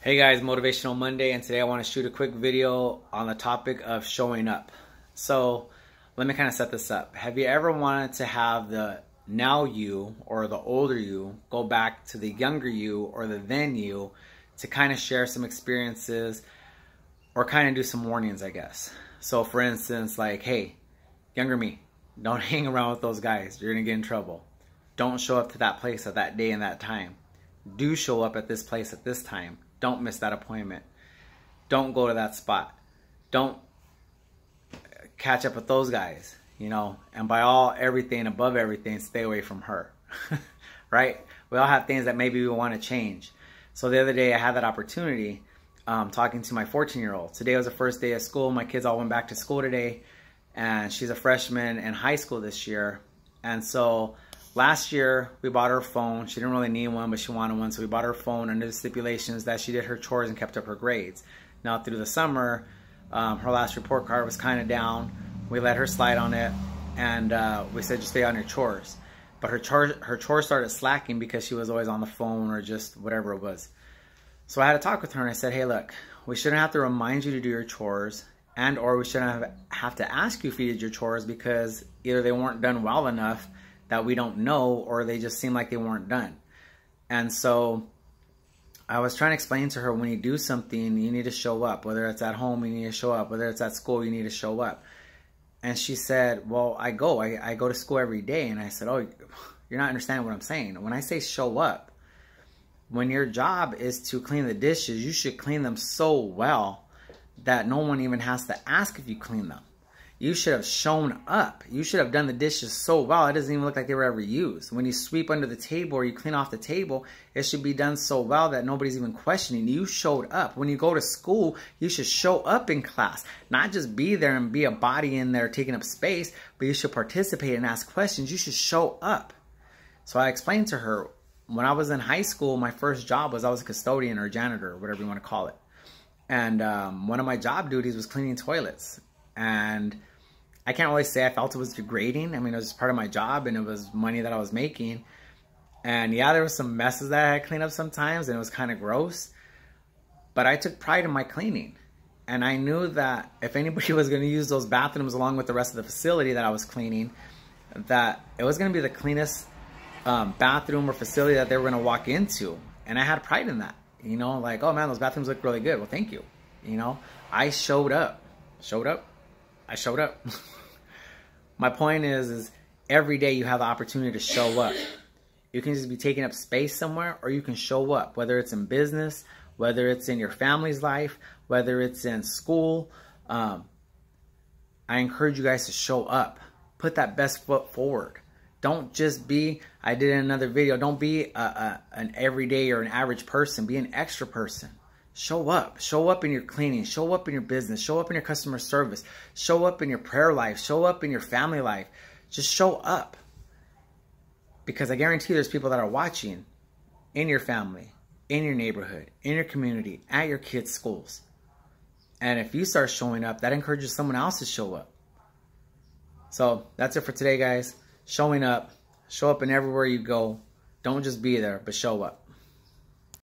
Hey guys, Motivational Monday, and today I want to shoot a quick video on the topic of showing up. So let me kind of set this up. Have you ever wanted to have the now you or the older you go back to the younger you or the then you to kind of share some experiences or kind of do some warnings, I guess. So for instance, like, hey, younger me, don't hang around with those guys. You're going to get in trouble. Don't show up to that place at that day and that time. Do show up at this place at this time. Don't miss that appointment. Don't go to that spot. Don't catch up with those guys, you know. And by everything, above everything, stay away from her, right? We all have things that maybe we want to change. So the other day I had that opportunity talking to my 14-year-old. Today was the first day of school. My kids all went back to school today. And she's a freshman in high school this year. And so last year, we bought her a phone. She didn't really need one, but she wanted one. So we bought her a phone under the stipulations that she did her chores and kept up her grades. Now, through the summer, her last report card was kind of down. We let her slide on it. And we said, just stay on your chores. But her chores started slacking because she was always on the phone or just whatever it was. So I had to talk with her and I said, hey, look, we shouldn't have to remind you to do your chores, and or we shouldn't have to ask you if you did your chores because either they weren't done well enough that we don't know, or they just seem like they weren't done. And so I was trying to explain to her, when you do something, you need to show up. Whether it's at home, you need to show up. Whether it's at school, you need to show up. And she said, well, I go to school every day. And I said, oh, you're not understanding what I'm saying. When I say show up, when your job is to clean the dishes, you should clean them so well that no one even has to ask if you clean them. You should have shown up. You should have done the dishes so well, it doesn't even look like they were ever used. When you sweep under the table or you clean off the table, it should be done so well that nobody's even questioning. You showed up. When you go to school, you should show up in class. Not just be there and be a body in there taking up space, but you should participate and ask questions. You should show up. So I explained to her, when I was in high school, my first job was I was a custodian or janitor, or whatever you want to call it. And one of my job duties was cleaning toilets. And I can't really say I felt it was degrading. I mean, it was part of my job and it was money that I was making. And yeah, there was some messes that I had to clean up sometimes and it was kind of gross. But I took pride in my cleaning. And I knew that if anybody was going to use those bathrooms along with the rest of the facility that I was cleaning, that it was going to be the cleanest bathroom or facility that they were going to walk into. And I had pride in that. You know, like, oh man, those bathrooms look really good. Well, thank you. You know, I showed up. Showed up. I showed up. My point is every day you have the opportunity to show up. You can just be taking up space somewhere, or you can show up, whether it's in business, whether it's in your family's life, whether it's in school. I encourage you guys to show up. Put that best foot forward. Don't just be, I did in another video, don't be an everyday or an average person. Be an extra person. Show up. Show up in your cleaning. Show up in your business. Show up in your customer service. Show up in your prayer life. Show up in your family life. Just show up. Because I guarantee there's people that are watching in your family, in your neighborhood, in your community, at your kids' schools. And if you start showing up, that encourages someone else to show up. So that's it for today, guys. Showing up. Show up in everywhere you go. Don't just be there, but show up.